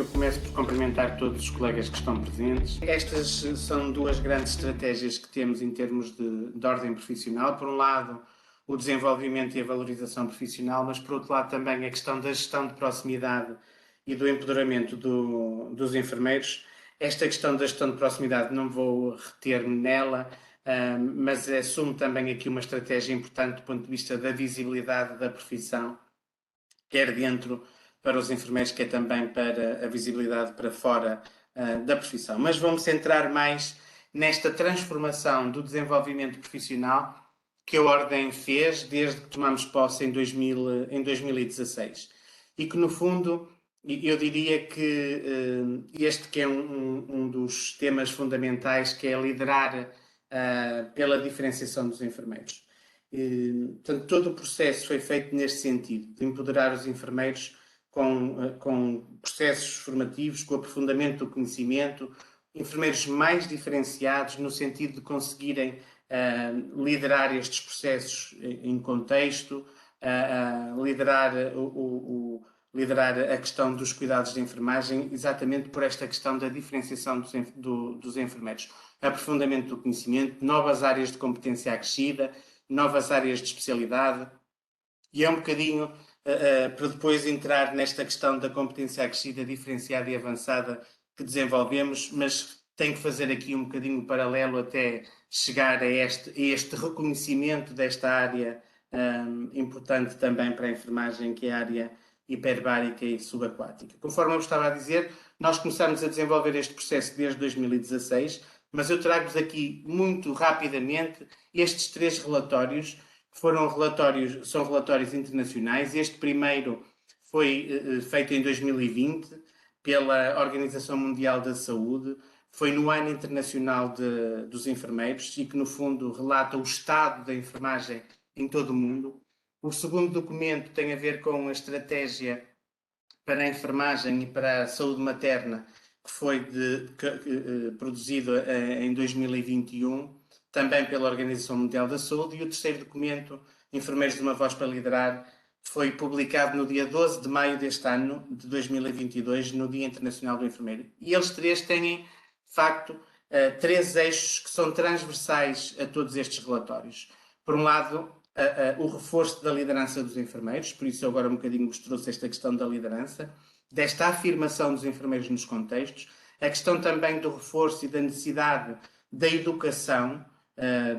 Eu começo por cumprimentar todos os colegas que estão presentes. Estas são duas grandes estratégias que temos em termos de ordem profissional. Por um lado, o desenvolvimento e a valorização profissional, mas por outro lado também a questão da gestão de proximidade e do empoderamento dos enfermeiros. Esta questão da gestão de proximidade não vou reter-me nela, mas assumo também aqui uma estratégia importante do ponto de vista da visibilidade da profissão, quer dentro para os enfermeiros, quer também para a visibilidade para fora da profissão. Mas vou-me centrar mais nesta transformação do desenvolvimento profissional que a Ordem fez desde que tomamos posse em 2016. E que, no fundo, eu diria que este que é um dos temas fundamentais, que é liderar pela diferenciação dos enfermeiros. Portanto, todo o processo foi feito neste sentido, de empoderar os enfermeiros com processos formativos, com o aprofundamento do conhecimento, enfermeiros mais diferenciados no sentido de conseguirem liderar estes processos em contexto, liderar a questão dos cuidados de enfermagem, exatamente por esta questão da diferenciação dos enfermeiros. Aprofundamento do conhecimento, novas áreas de competência acrescida, novas áreas de especialidade, e é um bocadinho para depois entrar nesta questão da competência acrescida, diferenciada e avançada que desenvolvemos, mas tenho que fazer aqui um bocadinho o paralelo até chegar a este reconhecimento desta área importante também para a enfermagem, que é a área hiperbárica e subaquática. Conforme eu estava a dizer, nós começamos a desenvolver este processo desde 2016, mas eu trago-vos aqui muito rapidamente estes 3 relatórios, que são relatórios internacionais. Este primeiro foi feito em 2020 pela Organização Mundial da Saúde, foi no Ano Internacional dos Enfermeiros e que, no fundo, relata o estado da enfermagem em todo o mundo. O segundo documento tem a ver com a estratégia para a enfermagem e para a saúde materna, que foi produzido em 2021, também pela Organização Mundial da Saúde. E o terceiro documento, Enfermeiros de uma Voz para Liderar, foi publicado no dia 12 de maio deste ano, de 2022, no Dia Internacional do Enfermeiro. E eles 3 têm, de facto, 3 eixos que são transversais a todos estes relatórios. Por um lado, o reforço da liderança dos enfermeiros, por isso eu agora um bocadinho vos trouxe esta questão da liderança, desta afirmação dos enfermeiros nos contextos, a questão também do reforço e da necessidade da educação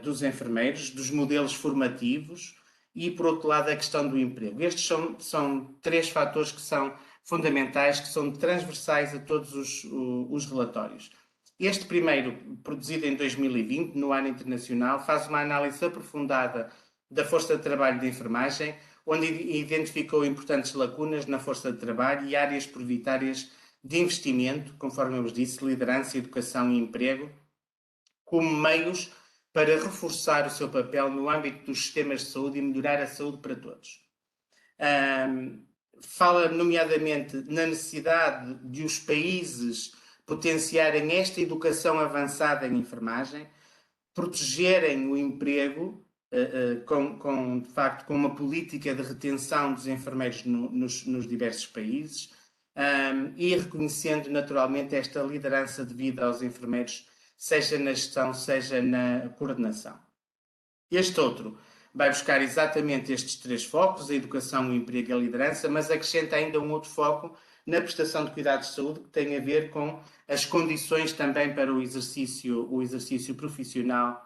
dos enfermeiros, dos modelos formativos e, por outro lado, a questão do emprego. Estes são 3 fatores que são fundamentais, que são transversais a todos os relatórios. Este primeiro, produzido em 2020, no Ano Internacional, faz uma análise aprofundada da força de trabalho de enfermagem, onde identificou importantes lacunas na força de trabalho e áreas prioritárias de investimento, conforme eu vos disse, liderança, educação e emprego, como meios para reforçar o seu papel no âmbito dos sistemas de saúde e melhorar a saúde para todos. Fala, nomeadamente, na necessidade de os países potenciarem esta educação avançada em enfermagem, protegerem o emprego, de facto, com uma política de retenção dos enfermeiros nos diversos países, e reconhecendo naturalmente esta liderança devida aos enfermeiros, seja na gestão, seja na coordenação. Este outro vai buscar exatamente estes 3 focos, a educação, o emprego e a liderança, mas acrescenta ainda um outro foco na prestação de cuidados de saúde, que tem a ver com as condições também para o exercício profissional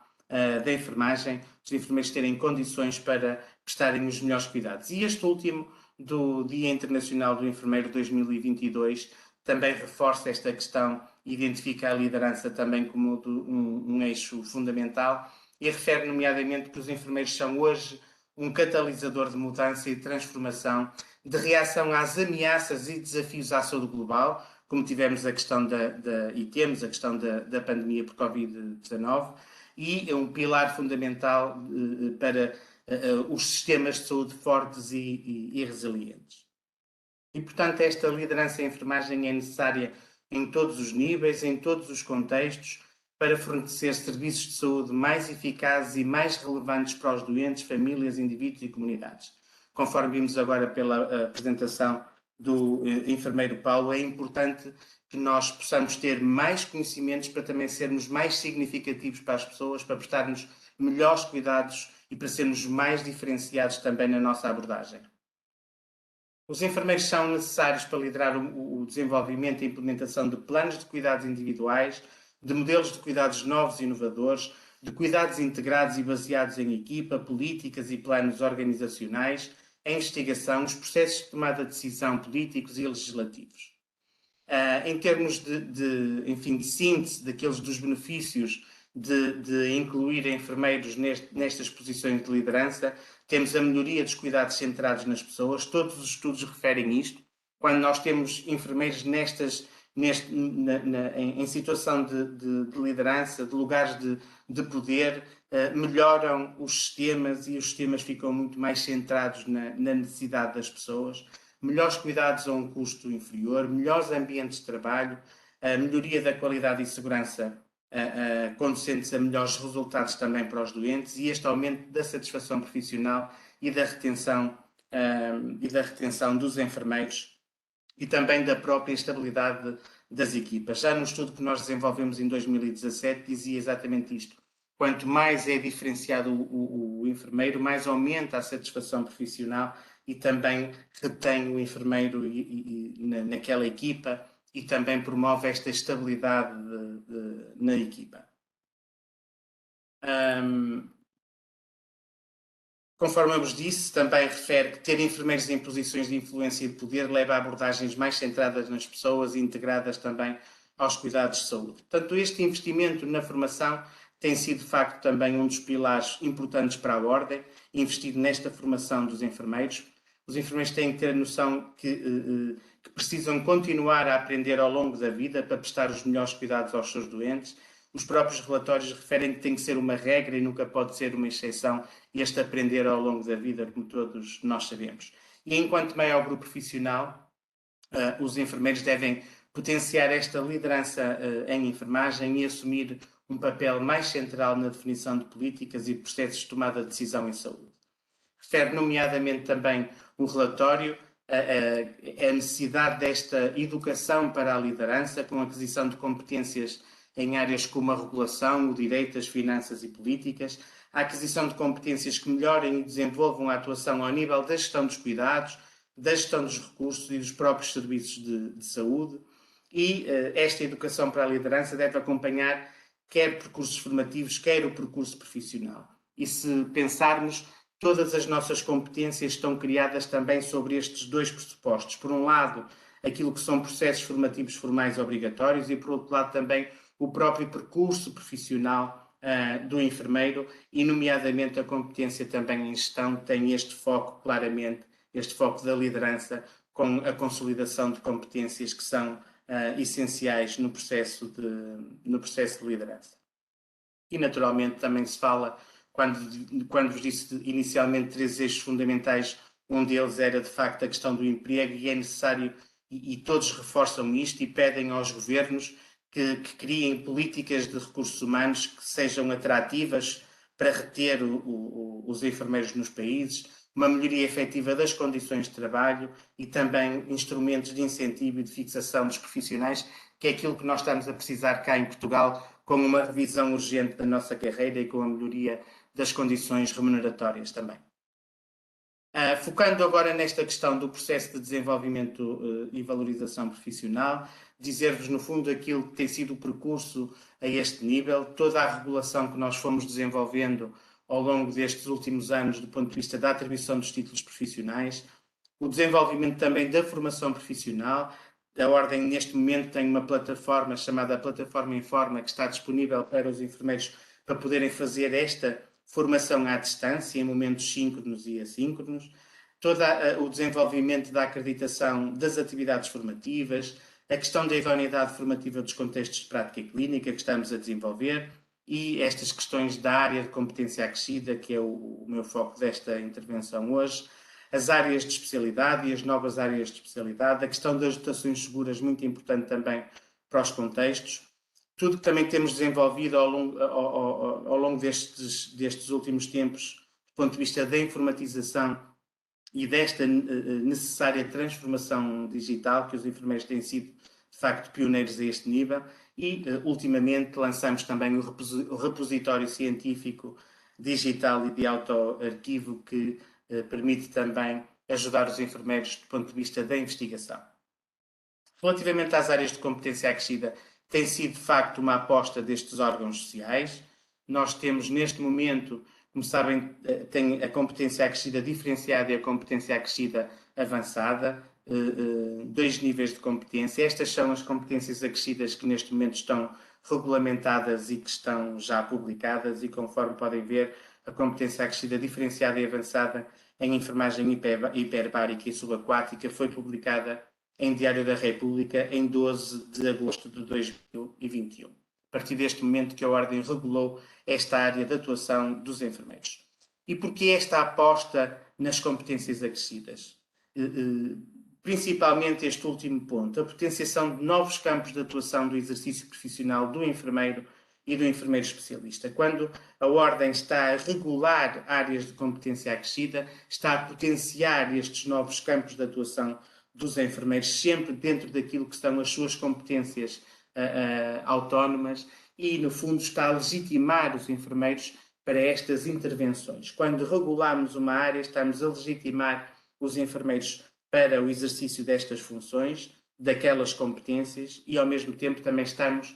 da enfermagem, os enfermeiros terem condições para prestarem os melhores cuidados. E este último, do Dia Internacional do Enfermeiro 2022, também reforça esta questão, identifica a liderança também como um eixo fundamental e refere nomeadamente que os enfermeiros são hoje um catalisador de mudança e de transformação, de reação às ameaças e desafios à saúde global, como tivemos a questão temos a questão da pandemia por Covid-19, e é um pilar fundamental para os sistemas de saúde fortes e resilientes. E, portanto, esta liderança em enfermagem é necessária em todos os níveis, em todos os contextos, para fornecer serviços de saúde mais eficazes e mais relevantes para os doentes, famílias, indivíduos e comunidades. Conforme vimos agora pela apresentação do enfermeiro Paulo, é importante que nós possamos ter mais conhecimentos para também sermos mais significativos para as pessoas, para prestarmos melhores cuidados e para sermos mais diferenciados também na nossa abordagem. Os enfermeiros são necessários para liderar o desenvolvimento e implementação de planos de cuidados individuais, de modelos de cuidados novos e inovadores, de cuidados integrados e baseados em equipa, políticas e planos organizacionais, a investigação, os processos de tomada de decisão políticos e legislativos. Em termos de síntese daqueles dos benefícios de incluir enfermeiros nestas posições de liderança, temos a melhoria dos cuidados centrados nas pessoas. Todos os estudos referem isto. Quando nós temos enfermeiros em situação de liderança, de lugares de poder, melhoram os sistemas e os sistemas ficam muito mais centrados na necessidade das pessoas. Melhores cuidados a um custo inferior, melhores ambientes de trabalho, a melhoria da qualidade e segurança conducentes a melhores resultados também para os doentes e este aumento da satisfação profissional e da retenção dos enfermeiros e também da própria estabilidade das equipas. Já no estudo que nós desenvolvemos em 2017 dizia exatamente isto. Quanto mais é diferenciado o enfermeiro, mais aumenta a satisfação profissional e também retém o enfermeiro naquela equipa e também promove esta estabilidade na equipa. Conforme eu vos disse, também refere que ter enfermeiros em posições de influência e de poder leva a abordagens mais centradas nas pessoas e integradas também aos cuidados de saúde. Portanto, este investimento na formação tem sido, de facto, também um dos pilares importantes para a Ordem, investir nesta formação dos enfermeiros. Os enfermeiros têm que ter a noção que precisam continuar a aprender ao longo da vida para prestar os melhores cuidados aos seus doentes. Os próprios relatórios referem que tem que ser uma regra e nunca pode ser uma exceção este aprender ao longo da vida, como todos nós sabemos. E enquanto maior grupo profissional, os enfermeiros devem potenciar esta liderança em enfermagem e assumir um papel mais central na definição de políticas e processos de tomada de decisão em saúde. Refere nomeadamente também o relatório a necessidade desta educação para a liderança, com a aquisição de competências em áreas como a regulação, o direito, as finanças e políticas, a aquisição de competências que melhorem e desenvolvam a atuação ao nível da gestão dos cuidados, da gestão dos recursos e dos próprios serviços de saúde. E esta educação para a liderança deve acompanhar quer percursos formativos, quer o percurso profissional. E se pensarmos, todas as nossas competências estão criadas também sobre estes dois pressupostos. Por um lado, aquilo que são processos formativos formais obrigatórios e, por outro lado, também o próprio percurso profissional do enfermeiro e, nomeadamente, a competência também em gestão tem este foco claramente, este foco da liderança com a consolidação de competências que são essenciais no processo de liderança. E, naturalmente, também se fala, quando vos disse inicialmente 3 eixos fundamentais, um deles era, de facto, a questão do emprego e é necessário, e todos reforçam isto e pedem aos governos que criem políticas de recursos humanos que sejam atrativas para reter os enfermeiros nos países, uma melhoria efetiva das condições de trabalho e também instrumentos de incentivo e de fixação dos profissionais, que é aquilo que nós estamos a precisar cá em Portugal, com uma revisão urgente da nossa carreira e com a melhoria das condições remuneratórias também. Focando agora nesta questão do processo de desenvolvimento e valorização profissional, dizer-vos, no fundo, aquilo que tem sido o percurso a este nível, toda a regulação que nós fomos desenvolvendo ao longo destes últimos anos do ponto de vista da atribuição dos títulos profissionais, o desenvolvimento também da formação profissional. A Ordem, neste momento, tem uma plataforma chamada Plataforma Informa, que está disponível para os enfermeiros para poderem fazer esta formação à distância, em momentos síncronos e assíncronos, todo o desenvolvimento da acreditação das atividades formativas, a questão da idoneidade formativa dos contextos de prática clínica que estamos a desenvolver e estas questões da área de competência acrescida, que é o meu foco desta intervenção hoje, as áreas de especialidade e as novas áreas de especialidade, a questão das dotações seguras, muito importante também para os contextos, tudo que também temos desenvolvido ao longo destes últimos tempos, do ponto de vista da informatização e desta necessária transformação digital, que os enfermeiros têm sido, de facto, pioneiros a este nível, e, ultimamente, lançamos também o repositório científico digital e de autoarquivo, que permite também ajudar os enfermeiros do ponto de vista da investigação. Relativamente às áreas de competência acrescida, tem sido, de facto, uma aposta destes órgãos sociais. Nós temos, neste momento, como sabem, tem a competência acrescida diferenciada e a competência acrescida avançada, dois níveis de competência. Estas são as competências acrescidas que neste momento estão regulamentadas e que estão já publicadas, e conforme podem ver, a competência acrescida diferenciada e avançada em enfermagem hiperbárica e subaquática foi publicada em Diário da República em 12 de agosto de 2021. A partir deste momento que a Ordem regulou esta área de atuação dos enfermeiros. E porquê esta aposta nas competências acrescidas? Principalmente este último ponto, a potenciação de novos campos de atuação do exercício profissional do enfermeiro e do enfermeiro especialista. Quando a Ordem está a regular áreas de competência acrescida, está a potenciar estes novos campos de atuação dos enfermeiros, sempre dentro daquilo que são as suas competências autónomas, e, no fundo, está a legitimar os enfermeiros para estas intervenções. Quando regulamos uma área, estamos a legitimar os enfermeiros para o exercício destas funções, daquelas competências, e, ao mesmo tempo, também estamos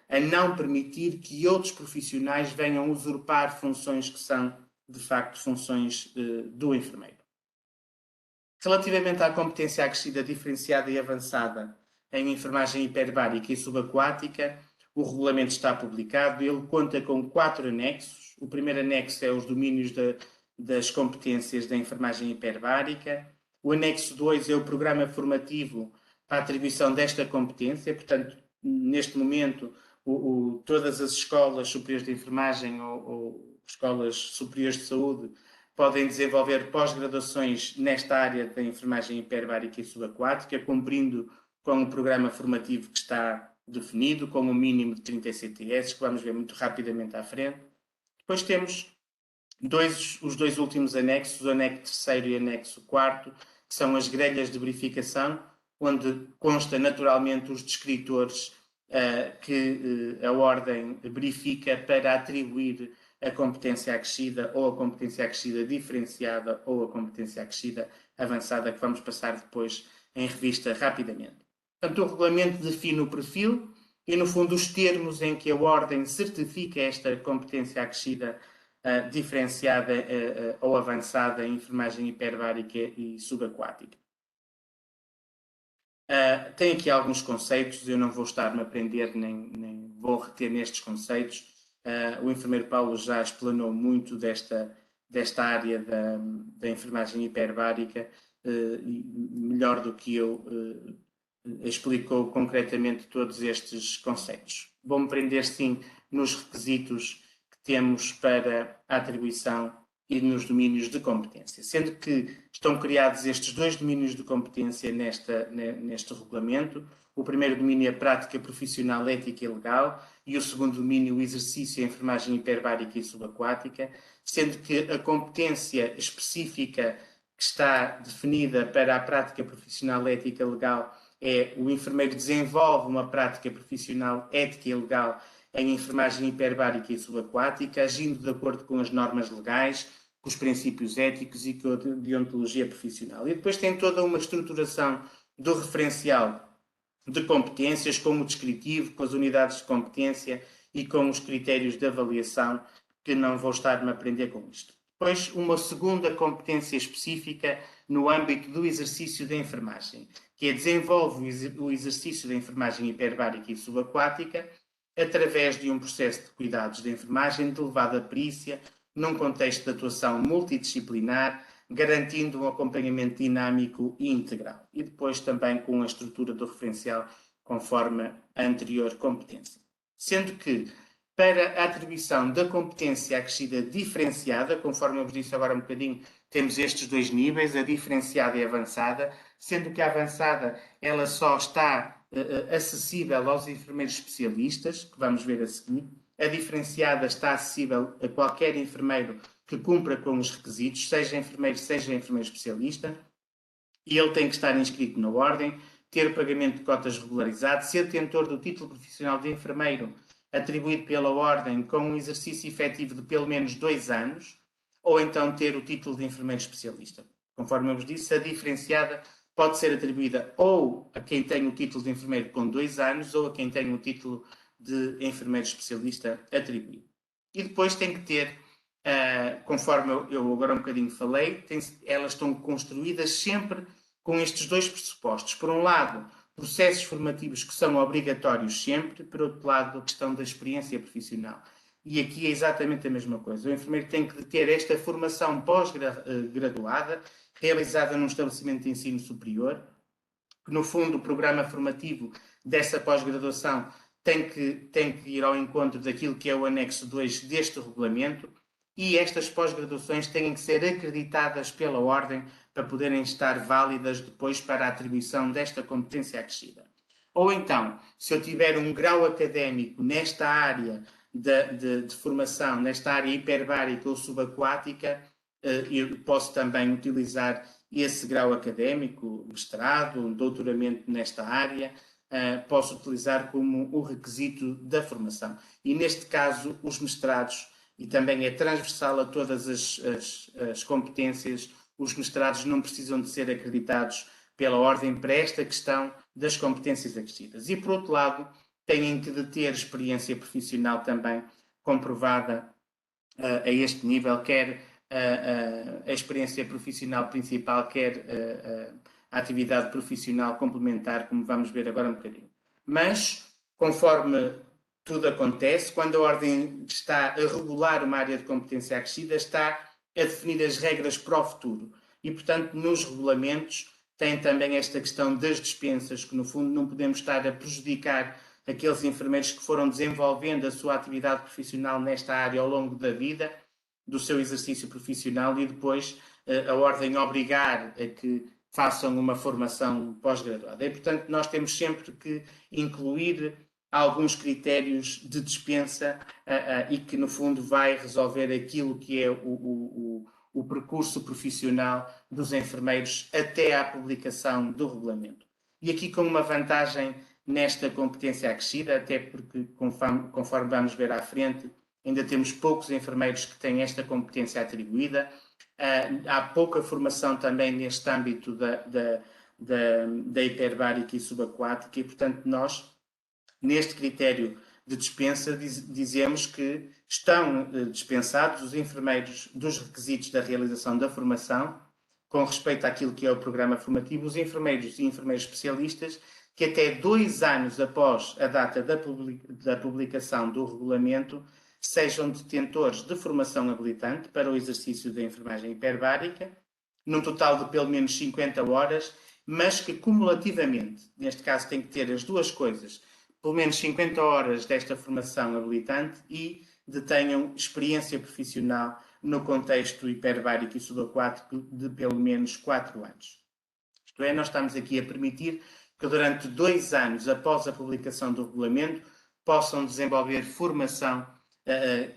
a não permitir que outros profissionais venham usurpar funções que são, de facto, funções do enfermeiro. Relativamente à competência acrescida diferenciada e avançada em enfermagem hiperbárica e subaquática, o regulamento está publicado. Ele conta com 4 anexos. O primeiro anexo é os domínios das competências da enfermagem hiperbárica. O anexo 2 é o programa formativo para a atribuição desta competência. Portanto, neste momento, todas as escolas superiores de enfermagem ou escolas superiores de saúde podem desenvolver pós-graduações nesta área da enfermagem hiperbárica e subaquática, cumprindo com o programa formativo que está definido, com um mínimo de 30 ECTS, que vamos ver muito rapidamente à frente. Depois temos os dois últimos anexos, o anexo 3º e o anexo 4º, que são as grelhas de verificação, onde consta naturalmente os descritores que a Ordem verifica para atribuir a competência acrescida, ou a competência acrescida diferenciada, ou a competência acrescida avançada, que vamos passar depois em revista rapidamente. Portanto, o regulamento define o perfil e, no fundo, os termos em que a Ordem certifica esta competência acrescida diferenciada ou avançada em enfermagem hiperbárica e subaquática. Tem aqui alguns conceitos, eu não vou estar-me a aprender, nem vou reter nestes conceitos. O enfermeiro Paulo já explanou muito desta área da enfermagem hiperbárica, melhor do que eu, explicou concretamente todos estes conceitos. Vou-me prender, sim, nos requisitos que temos para a atribuição e nos domínios de competência, sendo que estão criados estes 2 domínios de competência neste regulamento. O primeiro domínio é a prática profissional, ética e legal, e o segundo domínio, o exercício e enfermagem hiperbárica e subaquática, sendo que a competência específica que está definida para a prática profissional, ética e legal é o enfermeiro desenvolve uma prática profissional, ética e legal em enfermagem hiperbárica e subaquática, agindo de acordo com as normas legais, com os princípios éticos e com a deontologia profissional. E depois tem toda uma estruturação do referencial de competências, com o descritivo, com as unidades de competência e com os critérios de avaliação, que não vou estar-me a aprender com isto. Depois, uma segunda competência específica no âmbito do exercício da enfermagem, que desenvolve o exercício da enfermagem hiperbárica e subaquática através de um processo de cuidados de enfermagem de elevada perícia, num contexto de atuação multidisciplinar, garantindo um acompanhamento dinâmico e integral. E depois também com a estrutura do referencial conforme a anterior competência. Sendo que, para a atribuição da competência acrescida diferenciada, conforme eu vos disse agora um bocadinho, temos estes 2 níveis, a diferenciada e a avançada, sendo que a avançada ela só está acessível aos enfermeiros especialistas, que vamos ver a seguir. A diferenciada está acessível a qualquer enfermeiro que cumpra com os requisitos, seja enfermeiro especialista, e ele tem que estar inscrito na ordem, ter pagamento de cotas regularizado, ser detentor do título profissional de enfermeiro atribuído pela ordem com um exercício efetivo de pelo menos 2 anos, ou então ter o título de enfermeiro especialista. Conforme eu vos disse, a diferenciada pode ser atribuída ou a quem tem o título de enfermeiro com 2 anos ou a quem tem o título de enfermeiro especialista atribuído. E depois tem que ter, conforme eu agora um bocadinho falei, elas estão construídas sempre com estes dois pressupostos. Por um lado, processos formativos que são obrigatórios sempre, por outro lado, a questão da experiência profissional. E aqui é exatamente a mesma coisa. O enfermeiro tem que ter esta formação pós-graduada, realizada num estabelecimento de ensino superior, que no fundo o programa formativo dessa pós-graduação tem que ir ao encontro daquilo que é o anexo 2 deste regulamento, e estas pós-graduações têm que ser acreditadas pela ordem para poderem estar válidas depois para a atribuição desta competência acrescida. Ou então, se eu tiver um grau académico nesta área de formação, nesta área hiperbárica ou subaquática, eu posso também utilizar esse grau académico, mestrado, doutoramento nesta área, posso utilizar como o requisito da formação. E neste caso, os mestrados, e também é transversal a todas as competências, os mestrados não precisam de ser acreditados pela ordem para esta questão das competências acrescidas. E, por outro lado, têm que ter experiência profissional também comprovada a este nível, quer a experiência profissional principal, quer a atividade profissional complementar, como vamos ver agora um bocadinho. Mas, conforme tudo acontece, quando a ordem está a regular uma área de competência acrescida, está a definir as regras para o futuro. E, portanto, nos regulamentos tem também esta questão das dispensas, que no fundo não podemos estar a prejudicar aqueles enfermeiros que foram desenvolvendo a sua atividade profissional nesta área ao longo da vida, do seu exercício profissional, e depois a ordem obrigar a que façam uma formação pós-graduada. E, portanto, nós temos sempre que incluir alguns critérios de dispensa e que, no fundo, vai resolver aquilo que é o percurso profissional dos enfermeiros até à publicação do regulamento. E aqui com uma vantagem nesta competência acrescida, até porque, conforme vamos ver à frente, ainda temos poucos enfermeiros que têm esta competência atribuída. Há pouca formação também neste âmbito da hiperbárica e subaquática, e, portanto, nós, neste critério de dispensa, dizemos que estão dispensados os enfermeiros dos requisitos da realização da formação, com respeito àquilo que é o programa formativo, os enfermeiros e enfermeiros especialistas que até 2 anos após a data da publicação do regulamento sejam detentores de formação habilitante para o exercício da enfermagem hiperbárica, num total de pelo menos 50 horas, mas que cumulativamente, neste caso tem que ter as duas coisas, pelo menos 50 horas desta formação habilitante e detenham experiência profissional no contexto hiperbárico e subaquático de pelo menos 4 anos. Isto é, nós estamos aqui a permitir que durante 2 anos após a publicação do regulamento possam desenvolver formação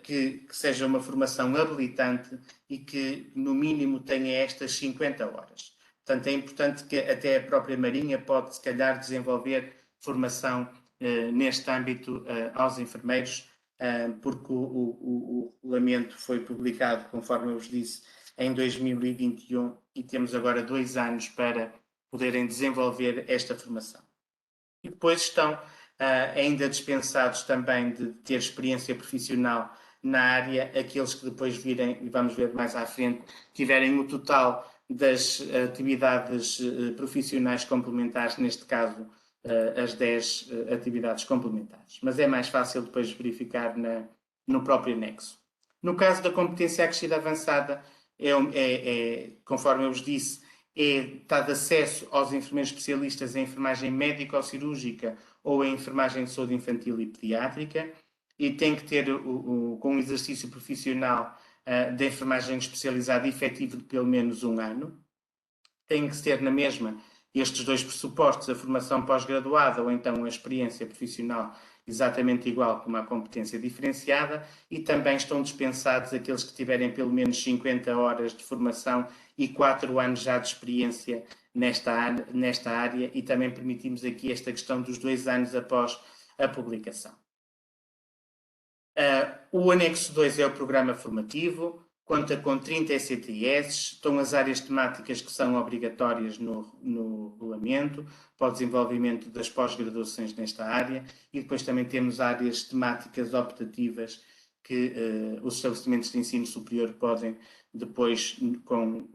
que seja uma formação habilitante e que no mínimo tenha estas 50 horas. Portanto, é importante que até a própria Marinha pode, se calhar, desenvolver formação neste âmbito aos enfermeiros, porque o regulamento foi publicado, conforme eu vos disse, em 2021 e temos agora 2 anos para poderem desenvolver esta formação. E depois estão ainda dispensados também de ter experiência profissional na área aqueles que depois virem, e vamos ver mais à frente, tiverem o total das atividades profissionais complementares, neste caso as 10 atividades complementares. Mas é mais fácil depois verificar no próprio anexo. No caso da competência acrescida avançada, conforme eu vos disse, é dado acesso aos enfermeiros especialistas em enfermagem médico-cirúrgica ou em enfermagem de saúde infantil e pediátrica, e tem que ter com um exercício profissional de enfermagem especializada efetivo de pelo menos 1 ano. Tem que ter na mesma estes 2 pressupostos, a formação pós-graduada ou então a experiência profissional exatamente igual como a competência diferenciada, e também estão dispensados aqueles que tiverem pelo menos 50 horas de formação e 4 anos já de experiência nesta área, e também permitimos aqui esta questão dos 2 anos após a publicação. O anexo 2 é o programa formativo, conta com 30 ECTS, estão as áreas temáticas que são obrigatórias no regulamento, para o desenvolvimento das pós-graduações nesta área, e depois também temos áreas temáticas optativas que os estabelecimentos de ensino superior podem, depois, com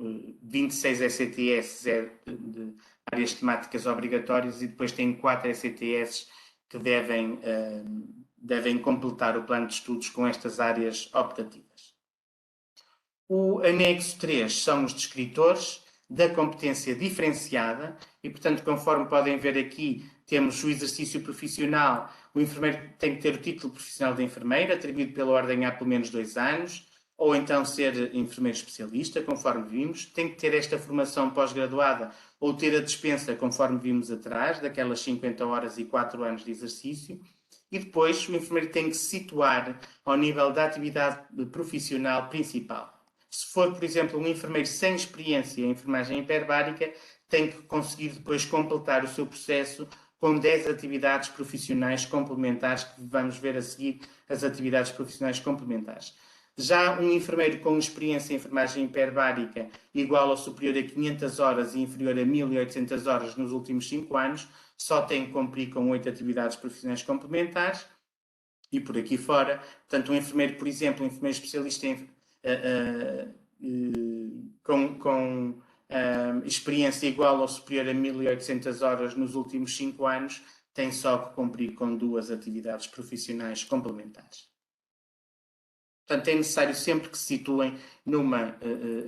26 ECTS de áreas temáticas obrigatórias, e depois tem 4 ECTS que devem completar o plano de estudos com estas áreas optativas. O anexo 3 são os descritores da competência diferenciada e, portanto, conforme podem ver aqui, temos o exercício profissional. O enfermeiro tem que ter o título profissional de enfermeiro, atribuído pela ordem há pelo menos 2 anos, ou então ser enfermeiro especialista, conforme vimos. Tem que ter esta formação pós-graduada ou ter a dispensa, conforme vimos atrás, daquelas 50 horas e 4 anos de exercício. E depois o enfermeiro tem que se situar ao nível da atividade profissional principal. Se for, por exemplo, um enfermeiro sem experiência em enfermagem hiperbárica, tem que conseguir depois completar o seu processo com 10 atividades profissionais complementares, que vamos ver a seguir as atividades profissionais complementares. Já um enfermeiro com experiência em enfermagem hiperbárica igual ou superior a 500 horas e inferior a 1.800 horas nos últimos 5 anos, só tem que cumprir com 8 atividades profissionais complementares e por aqui fora. Portanto, um enfermeiro, por exemplo, um enfermeiro especialista com experiência igual ou superior a 1.800 horas nos últimos 5 anos, tem só que cumprir com 2 atividades profissionais complementares. Portanto, é necessário sempre que se situem numa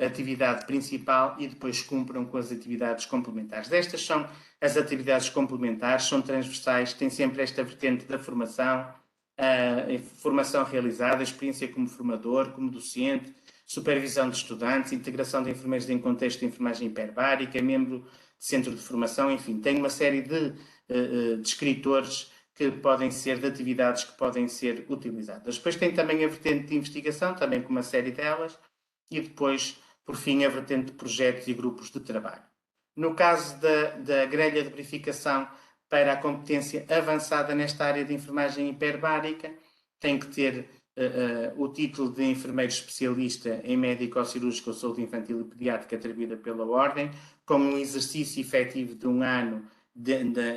atividade principal e depois cumpram com as atividades complementares. Estas são as atividades complementares, são transversais, têm sempre esta vertente da formação, formação realizada, experiência como formador, como docente, supervisão de estudantes, integração de enfermeiros em contexto de enfermagem hiperbárica, membro de centro de formação, enfim, tem uma série de descritores que podem ser, de atividades que podem ser utilizadas. Depois tem também a vertente de investigação, também com uma série delas, e depois, por fim, a vertente de projetos e grupos de trabalho. No caso da grelha de verificação para a competência avançada nesta área de enfermagem hiperbárica, tem que ter o título de enfermeiro especialista em médico-cirúrgico ou saúde infantil e pediátrica atribuída pela ordem, com um exercício efetivo de 1 ano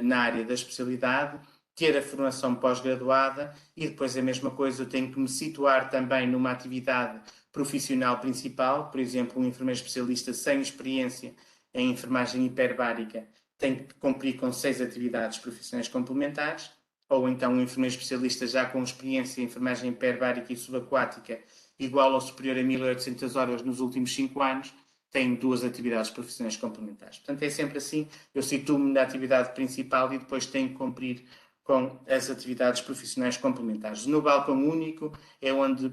na área da especialidade, ter a formação pós-graduada e depois a mesma coisa, eu tenho que me situar também numa atividade profissional principal, por exemplo, um enfermeiro especialista sem experiência em enfermagem hiperbárica tem que cumprir com 6 atividades profissionais complementares, ou então um enfermeiro especialista já com experiência em enfermagem hiperbárica e subaquática igual ou superior a 1.800 horas nos últimos 5 anos, tem 2 atividades profissionais complementares. Portanto, é sempre assim, eu situo-me na atividade principal e depois tenho que cumprir com as atividades profissionais complementares. No balcão único é onde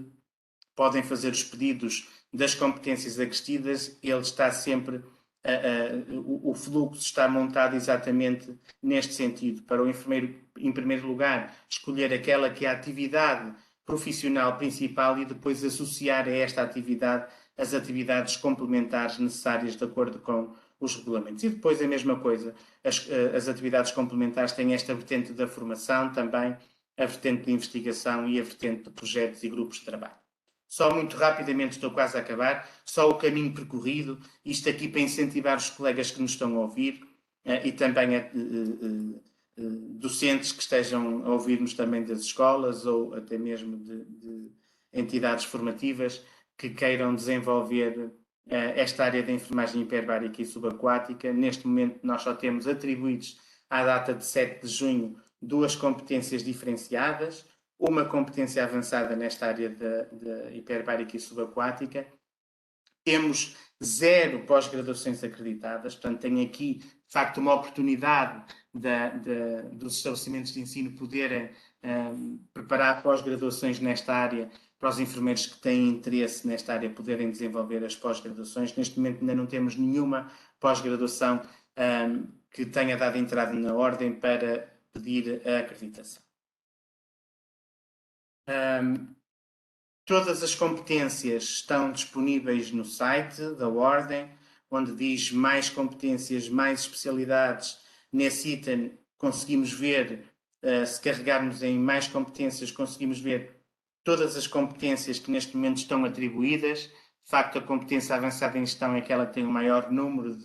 podem fazer os pedidos das competências acrescidas, ele está sempre, o fluxo está montado exatamente neste sentido, para o enfermeiro, em primeiro lugar, escolher aquela que é a atividade profissional principal e depois associar a esta atividade as atividades complementares necessárias de acordo com os regulamentos. E depois a mesma coisa, as atividades complementares têm esta vertente da formação, também a vertente de investigação e a vertente de projetos e grupos de trabalho. Só muito rapidamente, estou quase a acabar, só o caminho percorrido, isto aqui para incentivar os colegas que nos estão a ouvir e também docentes que estejam a ouvir-nos também das escolas ou até mesmo de entidades formativas que queiram desenvolver esta área da enfermagem hiperbárica e subaquática. Neste momento nós só temos atribuídos à data de 7 de junho 2 competências diferenciadas, uma competência avançada nesta área da hiperbárica e subaquática. Temos 0 pós-graduações acreditadas, portanto tem aqui de facto uma oportunidade dos estabelecimentos de ensino poderem preparar pós-graduações nesta área para os enfermeiros que têm interesse nesta área poderem desenvolver as pós-graduações. Neste momento ainda não temos nenhuma pós-graduação que tenha dado entrada na ordem para pedir a acreditação. Todas as competências estão disponíveis no site da Ordem, onde diz mais competências, mais especialidades. Nesse item conseguimos ver, se carregarmos em mais competências, conseguimos ver todas as competências que neste momento estão atribuídas. De facto, a competência avançada em gestão é aquela que tem o maior número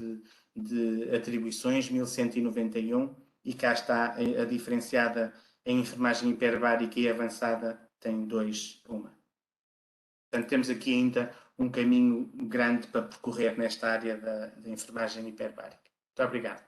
de atribuições, 1191, e cá está a diferenciada em enfermagem hiperbárica e avançada tem 1. Portanto, temos aqui ainda um caminho grande para percorrer nesta área da enfermagem hiperbárica. Muito obrigado.